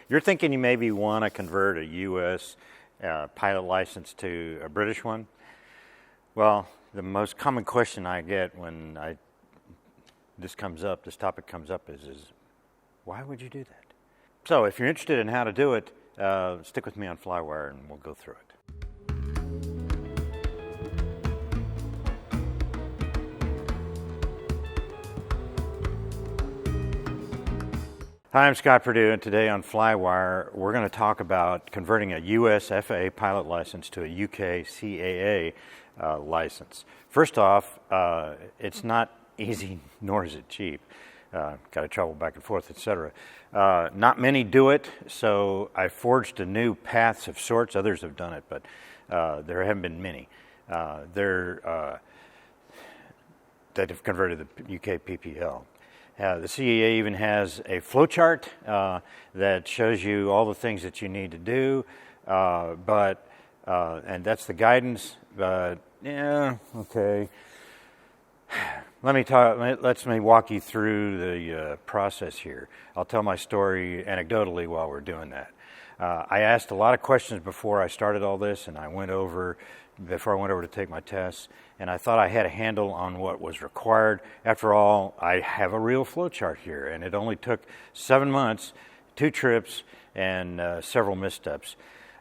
You're thinking you maybe want to convert a U.S. Pilot license to a British one? Well, the most common question I get when this topic comes up is why would you do that? So if you're interested in how to do it, stick with me on FlyWire and we'll go through it. Hi, I'm Scott Perdue, and today on FlyWire, we're going to talk about converting a U.S. FAA pilot license to a UK CAA license. First off, it's not easy, nor is it cheap. Got to travel back and forth, etc. Not many do it, so I forged a new path of sorts. Others have done it, but there haven't been many. That have converted the UK PPL. The CAA even has a flowchart that shows you all the things that you need to do, and that's the guidance. But yeah, okay. Let me walk you through the process here. I'll tell my story anecdotally while we're doing that. I asked a lot of questions before I started all this, and before I went over to take my tests, and I thought I had a handle on what was required. After all, I have a real flowchart here, and it only took 7 months, 2 trips, and several missteps.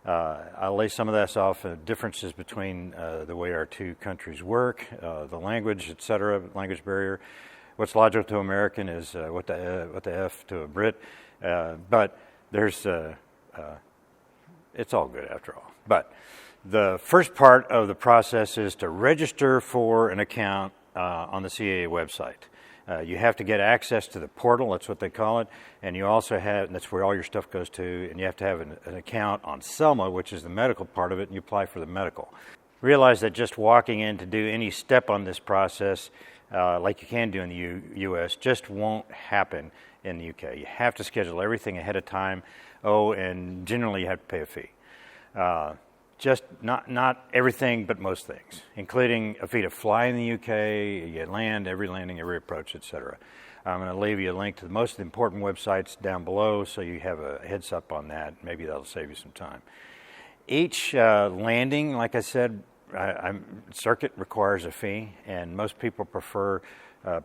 I'll lay some of this off, differences between the way our two countries work, the language, etc., language barrier. What's logical to American is what the F to a Brit, but there's it's all good after all. But the first part of the process is to register for an account on the CAA website. You have to get access to the portal, that's what they call it, and you also have, and that's where all your stuff goes to, and you have to have an account on SELMA, which is the medical part of it, and you apply for the medical. Realize that just walking in to do any step on this process, like you can do in the U.S., just won't happen in the UK. You have to schedule everything ahead of time, and generally you have to pay a fee. Just not everything, but most things, including a fee to fly in the UK, you land, every landing, every approach, etc. I'm going to leave you a link to the most important websites down below so you have a heads up on that. Maybe that'll save you some time. Each landing, like I said, circuit requires a fee, and most people prefer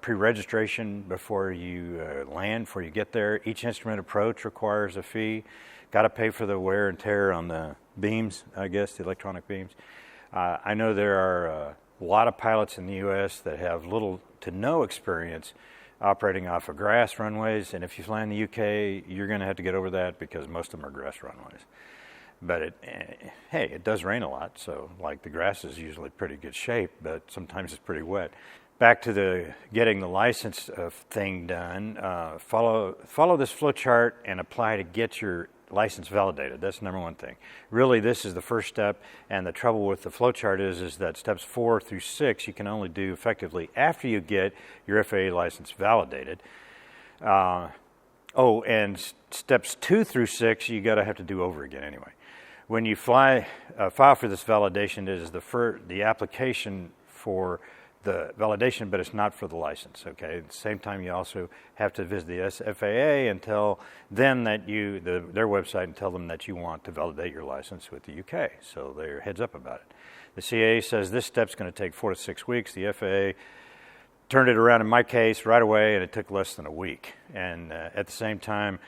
pre-registration before you land, before you get there. Each instrument approach requires a fee. Got to pay for the wear and tear on the beams, I guess, the electronic beams. I know there are a lot of pilots in the U.S. that have little to no experience operating off of grass runways, and if you fly in the U.K., you're going to have to get over that because most of them are grass runways. But hey, it does rain a lot, so like the grass is usually pretty good shape, but sometimes it's pretty wet. Back to the getting the license thing done, follow this flowchart and apply to get your license validated. That's the number one thing. Really, this is the first step, and the trouble with the flowchart is that steps 4 through 6 you can only do effectively after you get your FAA license validated. And steps 2 through 6 you have to do over again anyway. When you file for this validation, it is the application for the validation, but it's not for the license, okay? At the same time, you also have to visit the FAA and tell them that their website, and tell them that you want to validate your license with the UK, so they're heads up about it. The CAA says this step's going to take 4 to 6 weeks. The FAA turned it around in my case right away, and it took less than a week. And at the same time,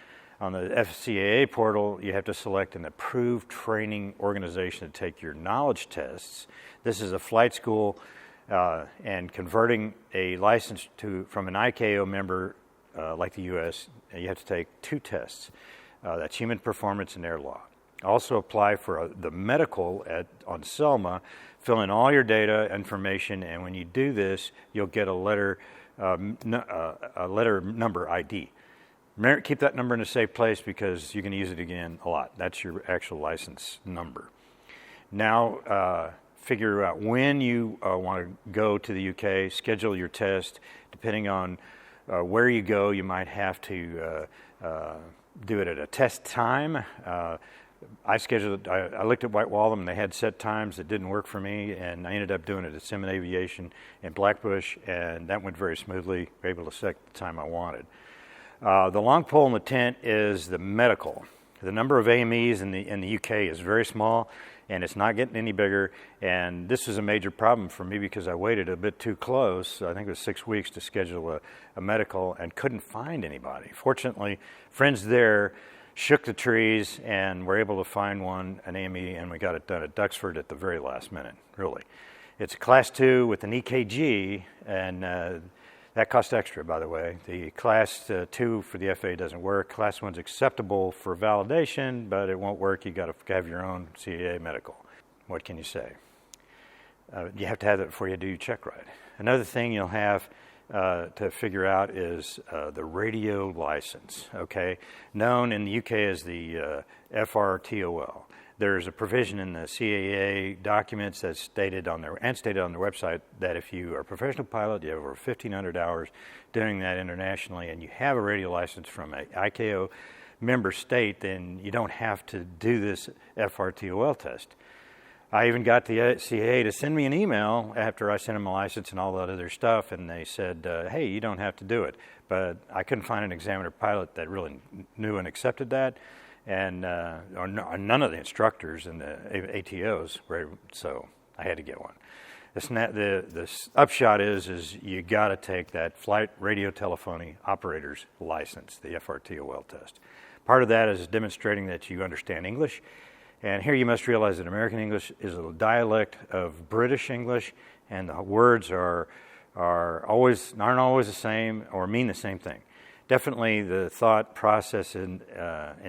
on the CAA portal, you have to select an approved training organization to take your knowledge tests. This is a flight school. And converting a license from an ICAO member like the U.S., you have to take 2 tests. That's human performance and air law. Also apply for the medical on SELMA, fill in all your data information, and when you do this, you'll get a letter number ID. Keep that number in a safe place because you can use it again a lot. That's your actual license number. Now, figure out when you want to go to the UK, schedule your test. Depending on where you go, you might have to do it at a test time. I scheduled it. I looked at White Waltham, and they had set times that didn't work for me, and I ended up doing it at Sim Aviation in Blackbush, and that went very smoothly. Able to set the time I wanted. The long pole in the tent is the medical. The number of AMEs in the UK is very small, and it's not getting any bigger. And this is a major problem for me because I waited a bit too close. I think it was 6 weeks to schedule a medical and couldn't find anybody. Fortunately, friends there shook the trees and were able to find an AME, and we got it done at Duxford at the very last minute, really. It's a Class 2 with an EKG, and that costs extra, by the way. The Class 2 for the FAA doesn't work. Class 1's acceptable for validation, but it won't work. You got to have your own CAA medical. What can you say? You have to have that before you do your check ride. Another thing you'll have to figure out is the radio license, okay? Known in the UK as the FRTOL. There's a provision in the CAA documents that's stated on their website that if you are a professional pilot, you have over 1,500 hours doing that internationally, and you have a radio license from an ICAO member state, then you don't have to do this FRTOL test. I even got the CAA to send me an email after I sent them my license and all that other stuff, and they said, hey, you don't have to do it. But I couldn't find an examiner pilot that really knew and accepted that, and none of the instructors and the ATOs were, so I had to get one. The upshot is you got to take that flight radio telephony operator's license, the FRTOL test. Part of that is demonstrating that you understand English. And here you must realize that American English is a dialect of British English, and the words aren't always the same or mean the same thing. Definitely the thought process in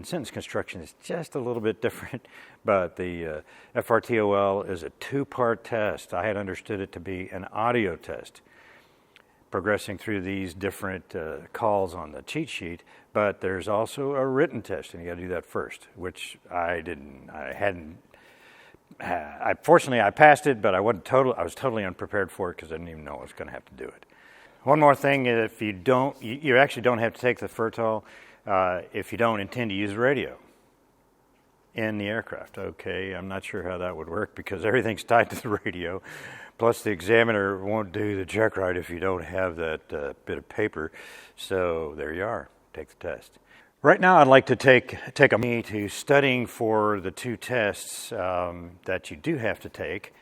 sentence construction is just a little bit different, but the FRTOL is a two-part test. I had understood it to be an audio test, progressing through these different calls on the cheat sheet, but there's also a written test, and you got to do that first, which I didn't. Fortunately, I passed it, but I was totally unprepared for it because I didn't even know I was going to have to do it. One more thing: if you actually don't have to take the FRTOL if you don't intend to use the radio in the aircraft. Okay, I'm not sure how that would work because everything's tied to the radio. Plus, the examiner won't do the check ride if you don't have that bit of paper. So there you are. Take the test. Right now, I'd like to take a minute to studying for the two tests that you do have to take.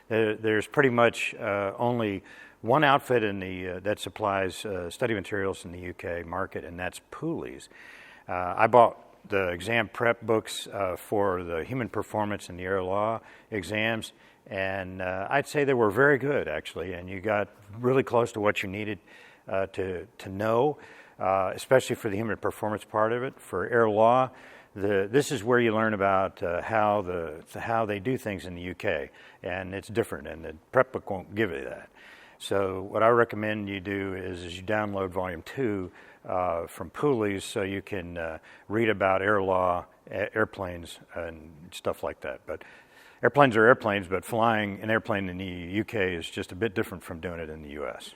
There's pretty much only one outfit that supplies study materials in the UK market, and that's Pooley's. I bought the exam prep books for the human performance and the air law exams, and I'd say they were very good, actually, and you got really close to what you needed to know, especially for the human performance part of it. For air law, this is where you learn about how they do things in the UK, and it's different, and the prep book won't give you that. So what I recommend you do is you download Volume 2 from Pooley's so you can read about air law, airplanes, and stuff like that. But airplanes are airplanes, but flying an airplane in the UK is just a bit different from doing it in the US.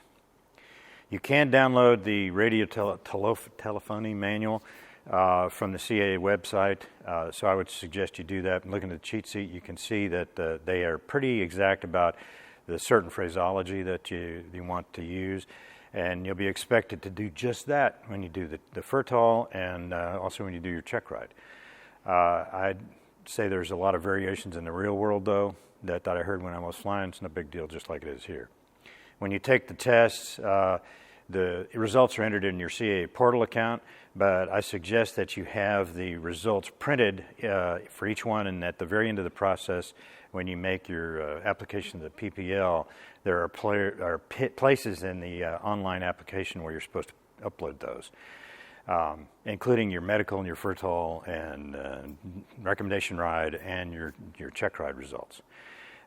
You can download the radio telephony manual from the CAA website, so I would suggest you do that. And looking at the cheat sheet, you can see that they are pretty exact about the certain phraseology that you want to use, and you'll be expected to do just that when you do the FRTOL and also when you do your check ride. I'd say there's a lot of variations in the real world, though, that I heard when I was flying. It's no big deal, just like it is here. When you take the tests, the results are entered in your CAA portal account, but I suggest that you have the results printed for each one, and at the very end of the process, when you make your application to the PPL, there are places in the online application where you're supposed to upload those, including your medical and your FRTOL and recommendation ride and your check ride results.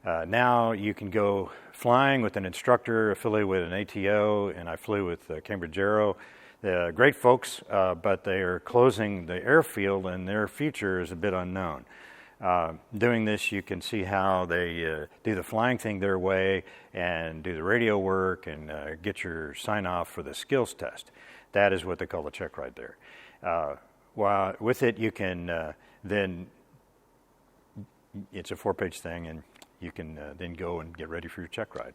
Now you can go flying with an instructor affiliated with an ATO, and I flew with Cambridge Aero. Great folks, but they are closing the airfield, and their future is a bit unknown. Doing this, you can see how they do the flying thing their way and do the radio work and get your sign-off for the skills test. That is what they call the check ride there. While with it, you can then, it's a 4-page thing, and you can then go and get ready for your check ride.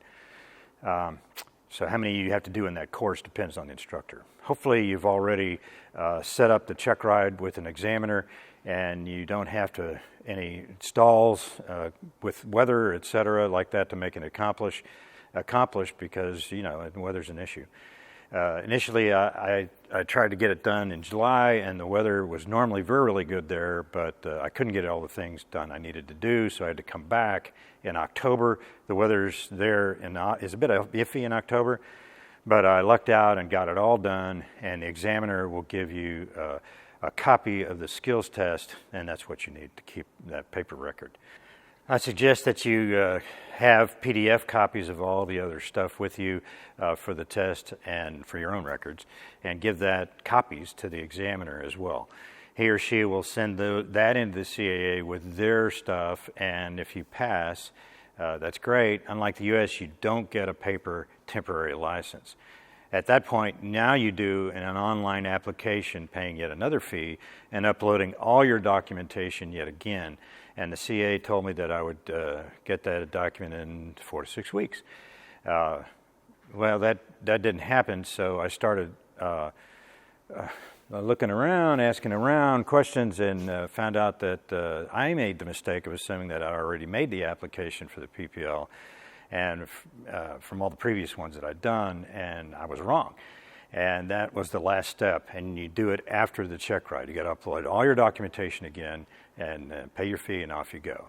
So how many you have to do in that course depends on the instructor. Hopefully you've already set up the check ride with an examiner, and you don't have to any stalls with weather, etc., like that to make it accomplished because, you know, weather's an issue. Initially, I tried to get it done in July, and the weather was normally really good there, but I couldn't get all the things done I needed to do, so I had to come back in October. The weather's there is a bit iffy in October, but I lucked out and got it all done, and the examiner will give you a copy of the skills test, and that's what you need to keep that paper record. I suggest that you have PDF copies of all the other stuff with you for the test and for your own records, and give that copies to the examiner as well. He or she will send that into the CAA with their stuff, and if you pass, that's great. Unlike the U.S., you don't get a paper temporary license. At that point, now you do an online application paying yet another fee and uploading all your documentation yet again. And the CAA told me that I would get that document in 4 to 6 weeks. Well, that didn't happen, so I started looking around, asking around questions, and found out that I made the mistake of assuming that I already made the application for the PPL, and from all the previous ones that I'd done, and I was wrong. And that was the last step, and you do it after the check ride. You got to upload all your documentation again and pay your fee, and off you go.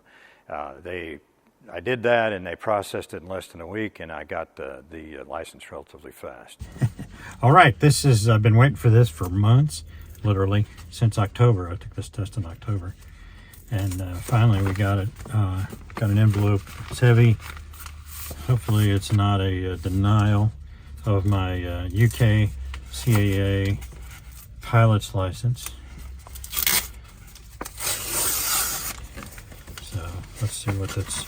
I did that, and they processed it in less than a week, and I got the license relatively fast. All right, I've been waiting for this for months, literally, since October. I took this test in October, and finally we got it. Got an envelope. It's heavy. Hopefully it's not a denial of my UK CAA pilot's license. So let's see what that's.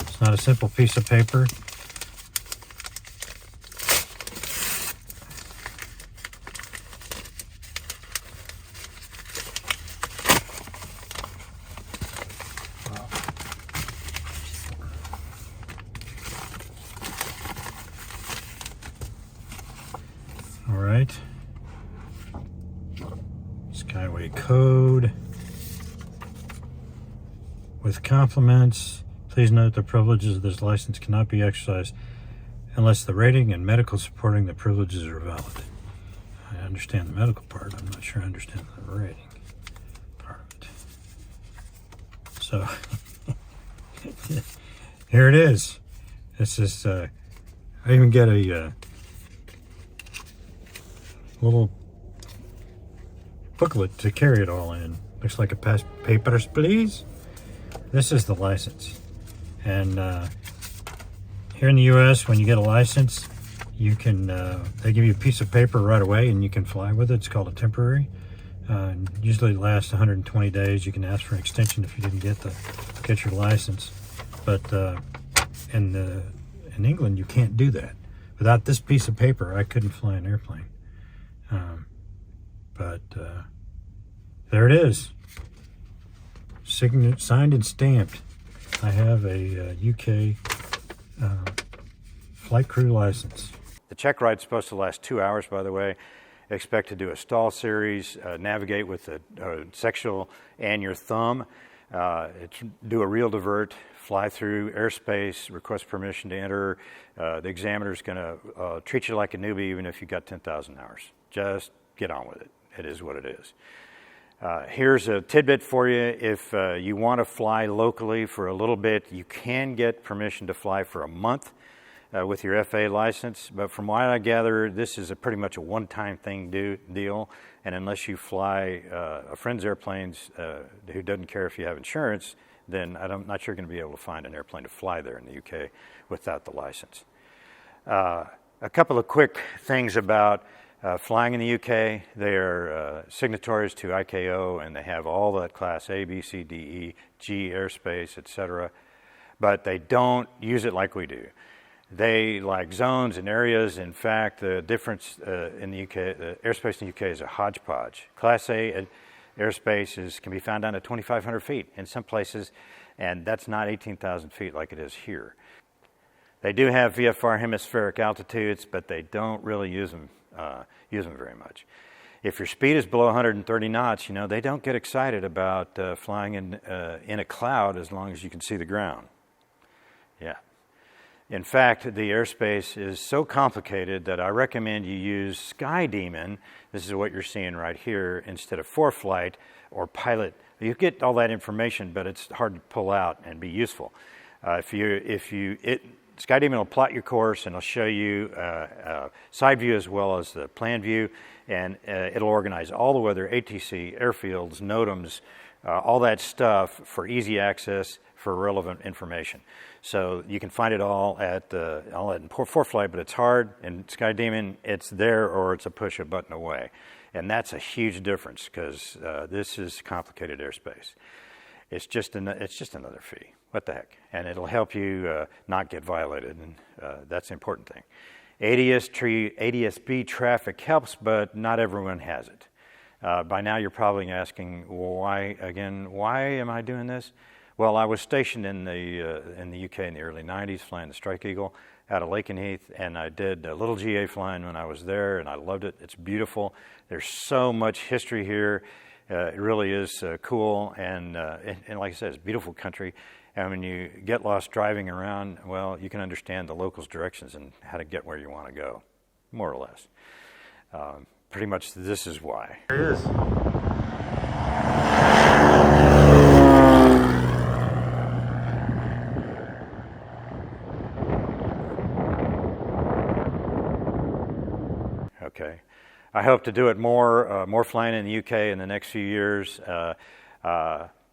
It's not a simple piece of paper. Alright, Skyway code with compliments. Please note the privileges of this license cannot be exercised unless the rating and medical supporting the privileges are valid. I understand the medical part, I'm not sure I understand the rating part of it. So, here it is. This is, I even get a little booklet to carry it all in. Looks like a papers, please. This is the license. And here in the U.S., when you get a license, you can, they give you a piece of paper right away and you can fly with it. It's called a temporary. Usually it lasts 120 days. You can ask for an extension if you didn't get your license. But in England, you can't do that. Without this piece of paper, I couldn't fly an airplane. But there it is, signed and stamped. I have a UK flight crew license. The check ride's supposed to last 2 hours, by the way. Expect to do a stall series, navigate with a sectional and your thumb, do a real divert, fly through airspace, request permission to enter. The examiner's going to treat you like a newbie even if you got 10,000 hours. Just get on with it. It is what it is. Here's a tidbit for you. If you want to fly locally for a little bit, you can get permission to fly for a month with your FAA license. But from what I gather, this is pretty much a one-time thing deal. And unless you fly a friend's airplanes who doesn't care if you have insurance, then I'm not sure you're going to be able to find an airplane to fly there in the UK without the license. A couple of quick things about flying in the UK. They are signatories to ICAO, and they have all that class A, B, C, D, E, G airspace, etc. But they don't use it like we do. They like zones and areas. In fact, the difference in the UK, the airspace in the UK is a hodgepodge. Class A Airspace can be found down to 2,500 feet in some places, and that's not 18,000 feet like it is here. They do have VFR hemispheric altitudes, but they don't really use them very much. If your speed is below 130 knots, they don't get excited about flying in a cloud as long as you can see the ground. Yeah. In fact, the airspace is so complicated that I recommend you use SkyDemon. This is what you're seeing right here, instead of ForeFlight or Pilot. You get all that information, but it's hard to pull out and be useful. SkyDemon will plot your course, and it'll show you side view as well as the plan view, and it'll organize all the weather, ATC, airfields, NOTAMs, all that stuff for easy access for relevant information. So you can find it all at ForeFlight, but it's hard. In SkyDemon, it's there or it's a push a button away. And that's a huge difference because this is complicated airspace. It's just another fee. What the heck? And it'll help you not get violated, and that's the important thing. ADS-B traffic helps, but not everyone has it. By now you're probably asking, why am I doing this? Well, I was stationed in the UK in the early 90s flying the Strike Eagle out of Lakenheath, and I did a little GA flying when I was there, and I loved it. It's beautiful. There's so much history here. It really is cool, and like I said, it's a beautiful country. And when you get lost driving around, well, you can understand the locals' directions and how to get where you want to go, more or less. Pretty much this is why. There it is. Okay. I hope to do it more flying in the UK in the next few years.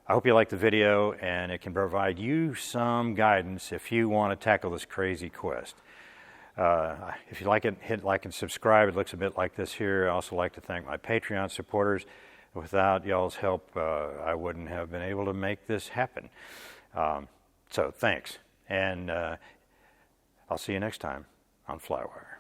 I hope you like the video, and it can provide you some guidance if you want to tackle this crazy quest. If you like it, hit like and subscribe. It looks a bit like this here. I also like to thank my Patreon supporters. Without y'all's help, I wouldn't have been able to make this happen. So thanks, and I'll see you next time on FlyWire.